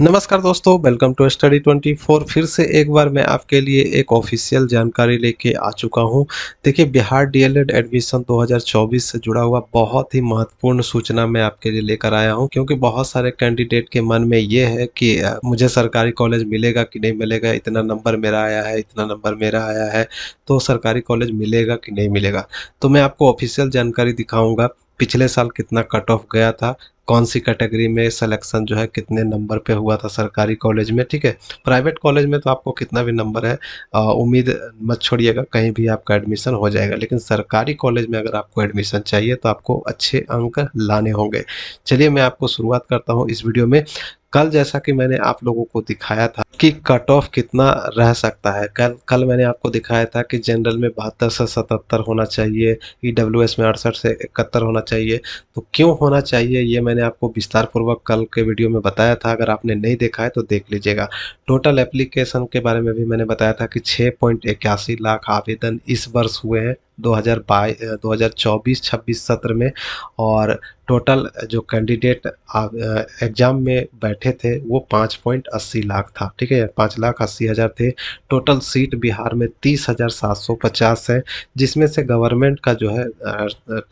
नमस्कार दोस्तों, welcome to study 24। फिर से एक बार मैं आपके लिए एक ऑफिशियल जानकारी लेके आ चुका हूँ। देखिए, बिहार डीएलएड एडमिशन 2024 से जुड़ा हुआ बहुत ही महत्वपूर्ण सूचना मैं आपके लिए लेकर आया हूँ, क्योंकि बहुत सारे कैंडिडेट के मन में ये है कि मुझे सरकारी कॉलेज मिलेगा कि नहीं मिलेगा, इतना नंबर मेरा आया है, इतना नंबर मेरा आया है, तो सरकारी कॉलेज मिलेगा कि नहीं मिलेगा। तो मैं आपको ऑफिशियल जानकारी दिखाऊंगा, पिछले साल कितना कट ऑफ गया था, कौन सी कैटेगरी में सिलेक्शन जो है कितने नंबर पे हुआ था सरकारी कॉलेज में। ठीक है, प्राइवेट कॉलेज में तो आपको कितना भी नंबर है, उम्मीद मत छोड़िएगा, कहीं भी आपका एडमिशन हो जाएगा, लेकिन सरकारी कॉलेज में अगर आपको एडमिशन चाहिए तो आपको अच्छे अंक लाने होंगे। चलिए मैं आपको शुरुआत करता हूँ इस वीडियो में। कल जैसा कि मैंने आप लोगों को दिखाया था कि कट ऑफ कितना रह सकता है, कल कल मैंने आपको दिखाया था कि जनरल में 72 से 77 होना चाहिए, ईडब्ल्यूएस में 68 से 71 होना चाहिए। तो क्यों होना चाहिए ये मैंने आपको विस्तार पूर्वक कल के वीडियो में बताया था, अगर आपने नहीं देखा है तो देख लीजिएगा। टोटल एप्लीकेशन के बारे में भी मैंने बताया था कि 6.81 लाख आवेदन इस वर्ष हुए हैं 2024 26 सत्र में। और टोटल जो कैंडिडेट एग्जाम में बैठे थे वो 5.80 लाख था। ठीक है, 5,80,000 थे। टोटल सीट बिहार में 30,750 है, जिसमें से गवर्नमेंट का जो है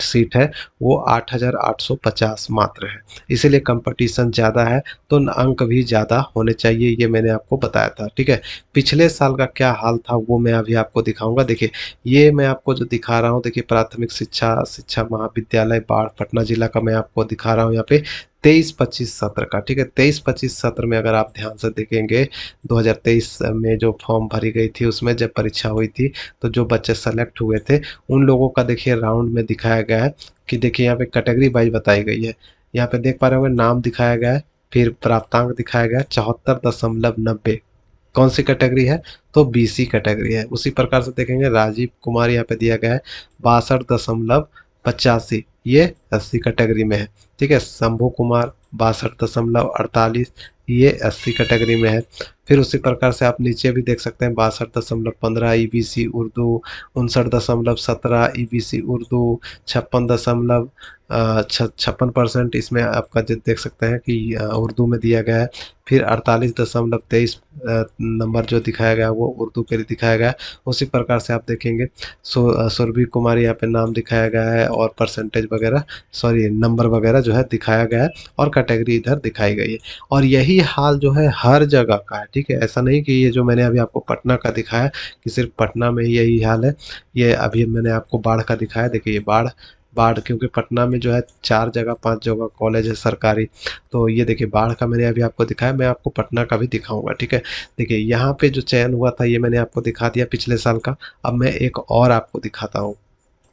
सीट है वो 8,850 मात्र है। इसीलिए कंपटीशन ज़्यादा है, तो अंक भी ज़्यादा होने चाहिए, ये मैंने आपको बताया था। ठीक है, पिछले साल का क्या हाल था वो मैं अभी आपको दिखाऊंगा। देखिए, ये मैं आपको जो दिखा रहा हूँ, देखिए प्राथमिक शिक्षा शिक्षा महाविद्यालय बाढ़ पटना जिला का मैं आपको दिखा रहा हूँ यहाँ पे 23-25 सत्र का। ठीक है, 23-25 सत्र में अगर आप ध्यान से देखेंगे, 2023 में जो फॉर्म भरी गई थी उसमें जब परीक्षा हुई थी, तो जो बच्चे सेलेक्ट हुए थे उन लोगों का देखिए राउंड में दिखाया गया है कि देखिए यहाँ पे कैटेगरी वाइज बताई गई है। यहाँ पे देख पा रहे होंगे, नाम दिखाया गया है, फिर प्राप्तांक दिखाया गया है 74.90। कौन सी कैटेगरी है? तो बीसी कैटेगरी है। उसी प्रकार से देखेंगे, राजीव कुमार यहाँ पे दिया गया है 62.85, ये 80 कैटेगरी में है। ठीक है, शंभू कुमार 62.48, ये 80 कैटेगरी में है। फिर उसी प्रकार से आप नीचे भी देख सकते हैं 62.15 ईबीसी उर्दू, 59.17 ईबीसी उर्दू, 56% इसमें आपका जो देख सकते हैं कि उर्दू में दिया गया है। फिर 48.23 नंबर जो दिखाया गया है वो उर्दू पे दिखाया गया है। उसी प्रकार से आप देखेंगे सुरभि कुमार यहाँ पे नाम दिखाया गया है, और परसेंटेज वगैरह, सॉरी नंबर वगैरह जो है दिखाया गया है, और कैटेगरी इधर दिखाई गई है। और यही हाल जो है हर जगह का है। ठीक है, ऐसा नहीं कि ये जो मैंने अभी आपको पटना का दिखाया कि सिर्फ पटना में ही यही हाल है। ये अभी मैंने आपको बाढ़ का दिखाया, देखिए ये बाढ़ बाढ़ क्योंकि पटना में जो है 4 जगह 5 जगह कॉलेज है सरकारी। तो ये देखिए बाढ़ का मैंने अभी आपको दिखाया, मैं आपको पटना का भी दिखाऊंगा। ठीक है, देखिए यहाँ पे जो चयन हुआ था ये मैंने आपको दिखा दिया पिछले साल का। अब मैं एक और आपको दिखाता हूँ।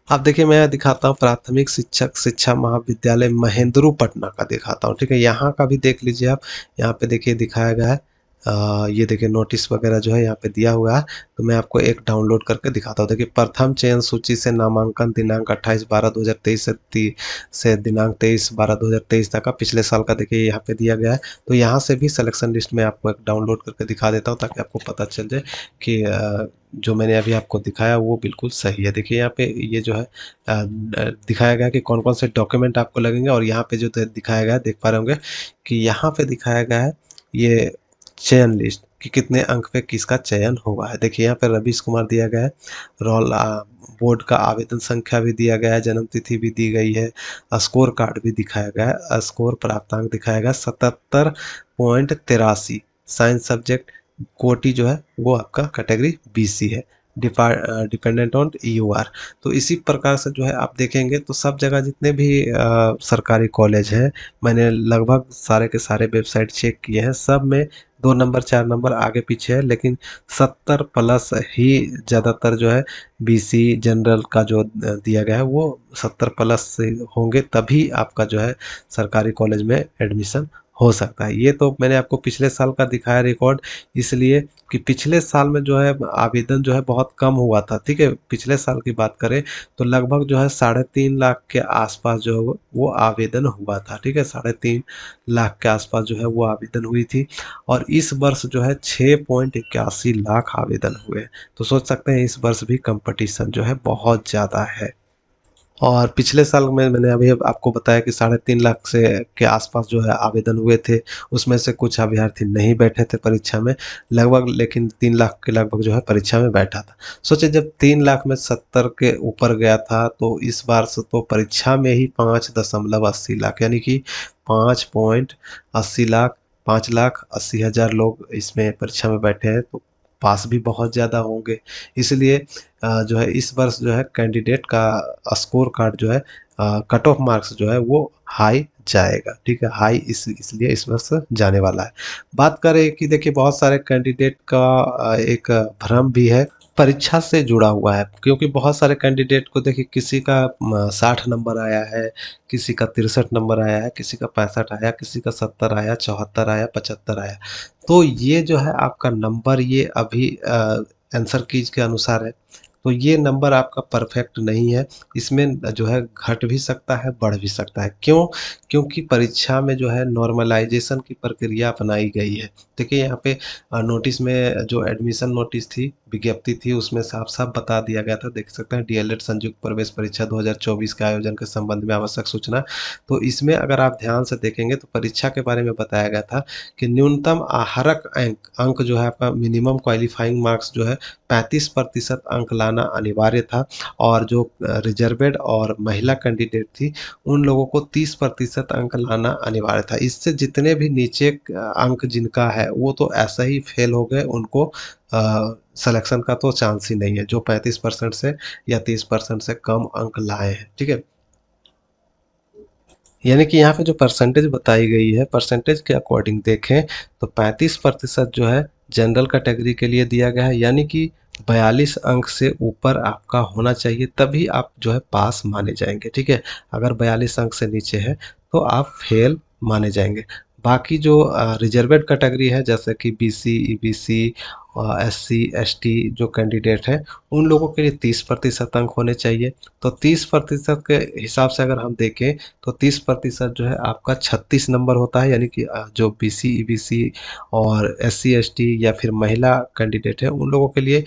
अब देखिए मैं दिखाता हूँ प्राथमिक शिक्षक शिक्षा महाविद्यालय महेंद्रू पटना का दिखाता हूँ। ठीक है, यहाँ का भी देख लीजिए आप। यहाँ पे देखिए दिखाया गया है, ये देखिए नोटिस वगैरह जो है यहाँ पे दिया हुआ है। तो मैं आपको एक डाउनलोड करके दिखाता हूँ। देखिए, प्रथम चयन सूची से नामांकन दिनांक 28/12/2023 से दिनांक 23/12/2023 तक का पिछले साल का देखिए यहाँ पे दिया गया है। तो यहाँ से भी सिलेक्शन लिस्ट में आपको एक डाउनलोड करके दिखा देता हूँ, ताकि आपको पता चल जाए कि जो मैंने अभी आपको दिखाया वो बिल्कुल सही है। देखिए यहाँ पे ये जो है दिखाया गया है कि कौन कौन से डॉक्यूमेंट आपको लगेंगे, और यहाँ पे जो दिखाया गया है देख पा रहे होंगे कि यहाँ पे दिखाया गया है ये चयन लिस्ट कि कितने अंक पे किसका चयन हुआ है। देखिए यहाँ पे रवीश कुमार दिया गया है, रोल बोर्ड का आवेदन संख्या भी दिया गया है, जन्म तिथि भी दी गई है, स्कोर कार्ड भी दिखाया गया है, स्कोर प्राप्तांक दिखाया गया 77.83। साइंस सब्जेक्ट कोटि जो है वो आपका कैटेगरी बीसी है, डिपेंडेंट ऑन ईयूआर। तो इसी प्रकार से जो है आप देखेंगे तो सब जगह जितने भी सरकारी कॉलेज हैं, मैंने लगभग सारे के सारे वेबसाइट चेक किए हैं, सब में 2 नंबर 4 नंबर आगे पीछे है, लेकिन 70+ ही ज़्यादातर जो है बीसी जनरल का जो दिया गया है वो 70+ से होंगे, तभी आपका जो है सरकारी कॉलेज में एडमिशन हो सकता है। ये तो मैंने आपको पिछले साल का दिखाया रिकॉर्ड, इसलिए कि पिछले साल में जो है आवेदन जो है बहुत कम हुआ था। ठीक है, पिछले साल की बात करें तो लगभग जो है 3.5 लाख के आसपास जो है वो आवेदन हुआ था। ठीक है, 3.5 लाख के आसपास जो है वो आवेदन हुई थी, और इस वर्ष जो है 6.81 लाख आवेदन हुए। तो सोच सकते हैं इस वर्ष भी कंपटीशन जो है बहुत ज़्यादा है। और पिछले साल में मैंने अभी आपको बताया कि 3.5 लाख से के आसपास जो है आवेदन हुए थे, उसमें से कुछ अभ्यर्थी नहीं बैठे थे परीक्षा में, लगभग, लेकिन 3 लाख के लगभग जो है परीक्षा में बैठा था। सोचिए जब 3 लाख में 70 के ऊपर गया था, तो इस बार से तो परीक्षा में ही 5.80 लाख, यानी कि 5.80 लाख, 5,80,000 लोग इसमें परीक्षा में बैठे हैं, तो पास भी बहुत ज़्यादा होंगे। इसलिए जो है इस वर्ष जो है कैंडिडेट का स्कोर कार्ड जो है, कट ऑफ मार्क्स जो है वो हाई जाएगा, ठीक है, हाई इसलिए इस वर्ष जाने वाला है। बात करें कि देखिए बहुत सारे कैंडिडेट का एक भ्रम भी है परीक्षा से जुड़ा हुआ है, क्योंकि बहुत सारे कैंडिडेट को देखिए किसी का 60 नंबर आया है, किसी का 63 नंबर आया है, किसी का 65 आया, किसी का 70 आया, 74 आया, 75 आया। तो ये जो है आपका नंबर, ये अभी आंसर कीज के अनुसार है, तो ये नंबर आपका परफेक्ट नहीं है। इसमें जो है घट भी सकता है, बढ़ भी सकता है। क्यों? क्योंकि परीक्षा में जो है नॉर्मलाइजेशन की प्रक्रिया अपनाई गई है। देखिए यहाँ पे नोटिस में जो एडमिशन नोटिस थी, विज्ञप्ति थी, उसमें साफ-साफ बता दिया गया था, देख सकते हैं, डीएलएड संयुक्त प्रवेश परीक्षा 2024 के आयोजन के संबंध में आवश्यक सूचना। तो इसमें अगर आप ध्यान से देखेंगे तो परीक्षा के बारे में बताया गया था कि न्यूनतम आहारक अंक अंक जो है आपका मिनिमम क्वालीफाइंग मार्क्स जो है 35% अंक लाना अनिवार्य था, और जो रिजर्वेड और महिला कैंडिडेट थी, उन लोगों को 30% अंक लाना अनिवार्य था। इससे जितने भी नीचे अंक जिनका है वो तो ऐसा ही फेल हो गए, उनको सिलेक्शन का तो चांस ही नहीं है, जो 35% से या 30% से कम अंक लाए हैं, ठीक है। यानी कि यहाँ पे जो परसेंटेज बताई गई है, परसेंटेज के अकॉर्डिंग देखें तो 35% जो है जनरल कैटेगरी के लिए दिया गया है, यानी कि 42 अंक से ऊपर आपका होना चाहिए, तभी आप जो है पास माने जाएंगे, ठीक है। अगर 42 अंक से नीचे है तो आप फेल माने जाएंगे। बाकी जो रिजर्वेड कैटेगरी है, जैसे कि बीसी, ईबीसी, एससी, एसटी जो कैंडिडेट हैं, उन लोगों के लिए 30% अंक होने चाहिए। तो 30% के हिसाब से अगर हम देखें तो 30% जो है आपका 36 नंबर होता है, यानी कि जो बीसी, ईबीसी और एससी, एसटी या फिर महिला कैंडिडेट है, उन लोगों के लिए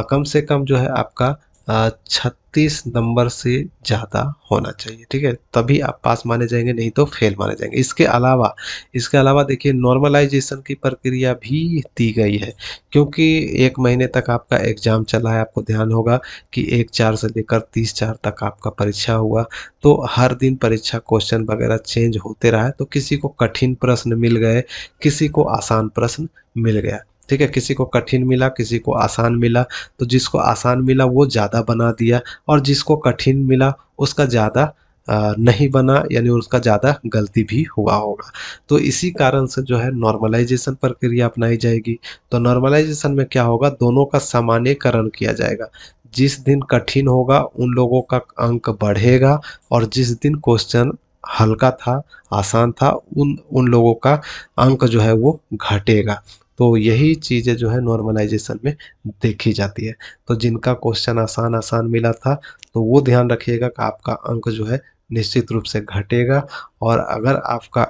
कम से कम जो है आपका 36 नंबर से ज़्यादा होना चाहिए, ठीक है, तभी आप पास माने जाएंगे, नहीं तो फेल माने जाएंगे। इसके अलावा देखिए नॉर्मलाइजेशन की प्रक्रिया भी दी गई है, क्योंकि 1 महीने तक आपका एग्ज़ाम चला है। आपको ध्यान होगा कि 1/4 से लेकर 30/4 तक आपका परीक्षा हुआ, तो हर दिन परीक्षा क्वेश्चन वगैरह चेंज होते रहा है, तो किसी को कठिन प्रश्न मिल गए, किसी को आसान प्रश्न मिल गया, ठीक है, किसी को कठिन मिला, किसी को आसान मिला, तो जिसको आसान मिला वो ज़्यादा बना दिया, और जिसको कठिन मिला उसका ज़्यादा नहीं बना, यानी उसका ज़्यादा गलती भी हुआ होगा। तो इसी कारण से जो है नॉर्मलाइजेशन प्रक्रिया अपनाई जाएगी। तो नॉर्मलाइजेशन में क्या होगा, दोनों का सामान्यकरण किया जाएगा। जिस दिन कठिन होगा उन लोगों का अंक बढ़ेगा, और जिस दिन क्वेश्चन हल्का था, आसान था, उन उन लोगों का अंक जो है वो घटेगा। तो यही चीज़ें जो है नॉर्मलाइजेशन में देखी जाती है। तो जिनका क्वेश्चन आसान आसान मिला था, तो वो ध्यान रखिएगा कि आपका अंक जो है निश्चित रूप से घटेगा, और अगर आपका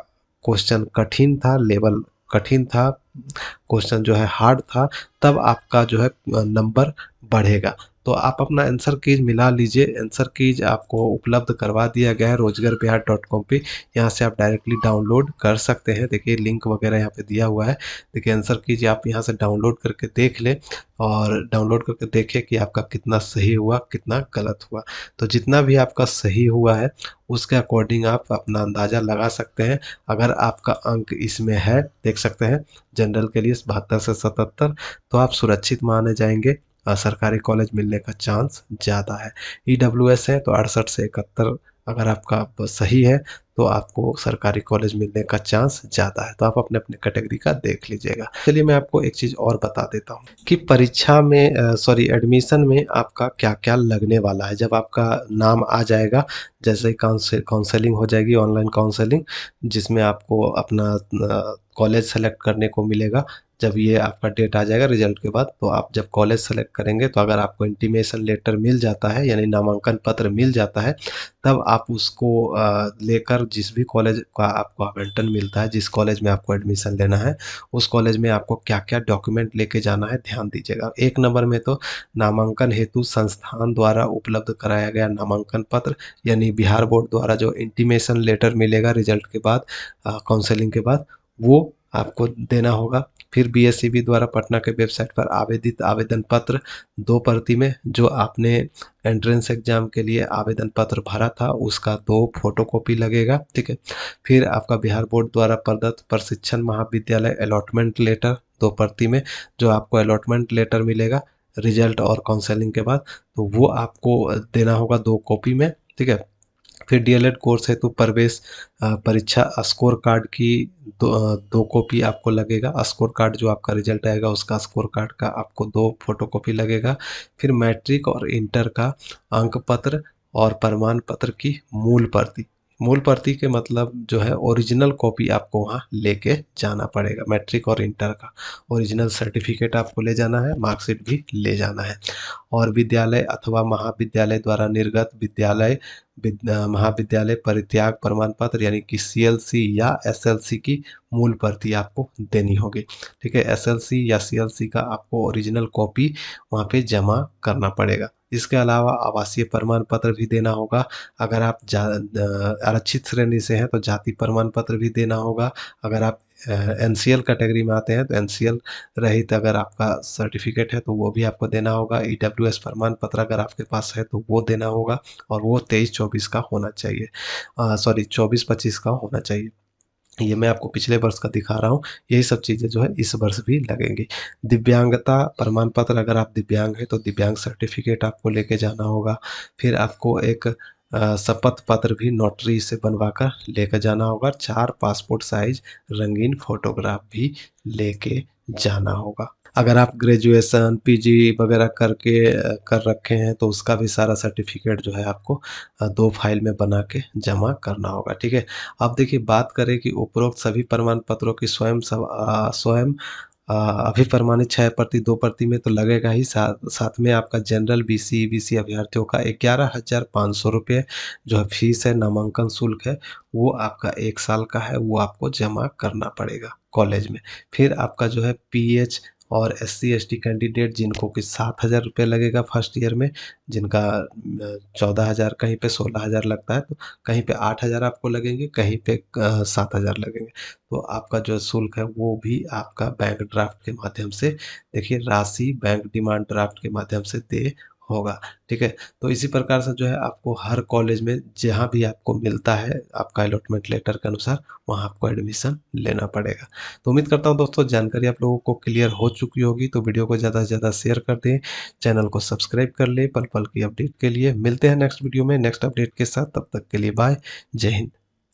क्वेश्चन कठिन था, लेवल कठिन था, क्वेश्चन जो है हार्ड था, तब आपका जो है नंबर बढ़ेगा। तो आप अपना आंसर कीज मिला लीजिए। आंसर कीज आपको उपलब्ध करवा दिया गया है रोजगार पे। यहाँ से आप डायरेक्टली डाउनलोड कर सकते हैं। देखिए लिंक वगैरह यहाँ पे दिया हुआ है। देखिए आंसर कीज आप यहाँ से डाउनलोड करके देख लें, और डाउनलोड करके देखें कि आपका कितना सही हुआ, कितना गलत हुआ। तो जितना भी आपका सही हुआ है उसके अकॉर्डिंग आप अपना अंदाज़ा लगा सकते हैं। अगर आपका अंक इसमें है, देख सकते हैं, जनरल के लिए 72 से 77, तो आप सुरक्षित माने जाएंगे। सरकारी कॉलेज मिलने का चांस ज़्यादा है। ईडब्ल्यूएस है तो 68 से 71, अगर आपका सही है तो आपको सरकारी कॉलेज मिलने का चांस ज़्यादा है। तो आप अपने अपने कैटेगरी का देख लीजिएगा। चलिए मैं आपको एक चीज़ और बता देता हूँ कि परीक्षा में सॉरी एडमिशन में आपका क्या क्या लगने वाला है। जब आपका नाम आ जाएगा, जैसे ही काउंसलिंग हो जाएगी, ऑनलाइन काउंसलिंग, जिसमें आपको अपना कॉलेज सेलेक्ट करने को मिलेगा। जब ये आपका डेट आ जाएगा रिजल्ट के बाद, तो आप जब कॉलेज सेलेक्ट करेंगे, तो अगर आपको इंटीमेशन लेटर मिल जाता है, यानी नामांकन पत्र मिल जाता है, तब आप उसको लेकर अनुसार जिस भी कॉलेज का आपको आवंटन मिलता है, जिस कॉलेज में आपको एडमिशन लेना है, उस कॉलेज में आपको क्या-क्या डॉक्यूमेंट लेके जाना है, ध्यान दीजिएगा। 1 नंबर में तो नामांकन हेतु संस्थान द्वारा उपलब्ध कराया गया नामांकन पत्र, यानी बिहार बोर्ड द्वारा जो इंटीमेशन लेटर मिलेगा रिजल्ट के बाद, काउंसलिंग के बाद, वो आपको देना होगा। फिर बीएसईबी द्वारा पटना के वेबसाइट पर आवेदित आवेदन पत्र 2 प्रति में, जो आपने एंट्रेंस एग्जाम के लिए आवेदन पत्र भरा था उसका 2 फोटोकॉपी लगेगा, ठीक है। फिर आपका बिहार बोर्ड द्वारा प्रदत्त प्रशिक्षण महाविद्यालय अलॉटमेंट लेटर 2 प्रति में, जो आपको अलॉटमेंट लेटर मिलेगा रिजल्ट और काउंसलिंग के बाद, तो वो आपको देना होगा 2 कॉपी में, ठीक है। फिर डीएलएड कोर्स हेतु प्रवेश परीक्षा स्कोर कार्ड की 2 कॉपी आपको लगेगा। स्कोर कार्ड जो आपका रिजल्ट आएगा उसका स्कोर कार्ड का आपको 2 फोटोकॉपी लगेगा। फिर मैट्रिक और इंटर का अंक पत्र और प्रमाण पत्र की मूल प्रति। मूल प्रति के मतलब जो है ओरिजिनल कॉपी आपको वहाँ लेके जाना पड़ेगा। मैट्रिक और इंटर का ओरिजिनल सर्टिफिकेट आपको ले जाना है, मार्कशीट भी ले जाना है। और विद्यालय अथवा महाविद्यालय द्वारा निर्गत महाविद्यालय परित्याग प्रमाण पत्र, यानी कि सीएलसी या एसएलसी की मूल प्रति आपको देनी होगी, ठीक है। एसएलसी या सीएलसी का आपको ओरिजिनल कॉपी वहाँ पे जमा करना पड़ेगा। इसके अलावा आवासीय प्रमाण पत्र भी देना होगा। अगर आप आरक्षित श्रेणी से हैं तो जाति प्रमाण पत्र भी देना होगा। अगर आप एनसीएल कैटेगरी में आते हैं तो एनसीएल रहित अगर आपका सर्टिफिकेट है तो वो भी आपको देना होगा। ईडब्ल्यूएस प्रमाण पत्र अगर आपके पास है तो वो देना होगा, और वो 23-24 का होना चाहिए, सॉरी 24-25 का होना चाहिए। ये मैं आपको पिछले वर्ष का दिखा रहा हूँ, यही सब चीज़ें जो है इस वर्ष भी लगेंगी। दिव्यांगता प्रमाण पत्र, अगर आप दिव्यांग हैं तो दिव्यांग सर्टिफिकेट आपको लेके जाना होगा। फिर आपको एक शपथ पत्र भी नोटरी से बनवा कर लेकर जाना होगा। 4 पासपोर्ट साइज रंगीन फोटोग्राफ भी लेके जाना होगा। अगर आप ग्रेजुएशन, पीजी वगैरह करके कर रखे हैं तो उसका भी सारा सर्टिफिकेट जो है आपको 2 फाइल में बना के जमा करना होगा, ठीक है। अब देखिए, बात करें कि उपरोक्त सभी प्रमाण पत्रों की स्वयं अभिप्रमाणित 6 प्रति 2 प्रति में तो लगेगा ही, साथ में आपका जनरल बीसी, ईबीसी अभ्यर्थियों का 11,500 रुपये जो है फीस है, नामांकन शुल्क है, वो आपका 1 साल का है, वो आपको जमा करना पड़ेगा कॉलेज में। फिर आपका जो है पीएच और एससी एसटी कैंडिडेट, जिनको कि 7,000 रुपये लगेगा फर्स्ट ईयर में, जिनका 14,000, कहीं पे 16,000 लगता है, तो कहीं पे 8,000 आपको लगेंगे, कहीं पे 7,000 लगेंगे। तो आपका जो शुल्क है वो भी आपका बैंक ड्राफ्ट के माध्यम से, देखिए राशि बैंक डिमांड ड्राफ्ट के माध्यम से दे होगा, ठीक है। तो इसी प्रकार से जो है आपको हर कॉलेज में जहाँ भी आपको मिलता है आपका अलॉटमेंट लेटर के अनुसार, वहाँ आपको एडमिशन लेना पड़ेगा। तो उम्मीद करता हूँ दोस्तों जानकारी आप लोगों को क्लियर हो चुकी होगी। तो वीडियो को ज़्यादा से ज़्यादा शेयर कर दें, चैनल को सब्सक्राइब कर लें पल पल की अपडेट के लिए। मिलते हैं नेक्स्ट वीडियो में नेक्स्ट अपडेट के साथ, तब तक के लिए बाय, जय हिंद।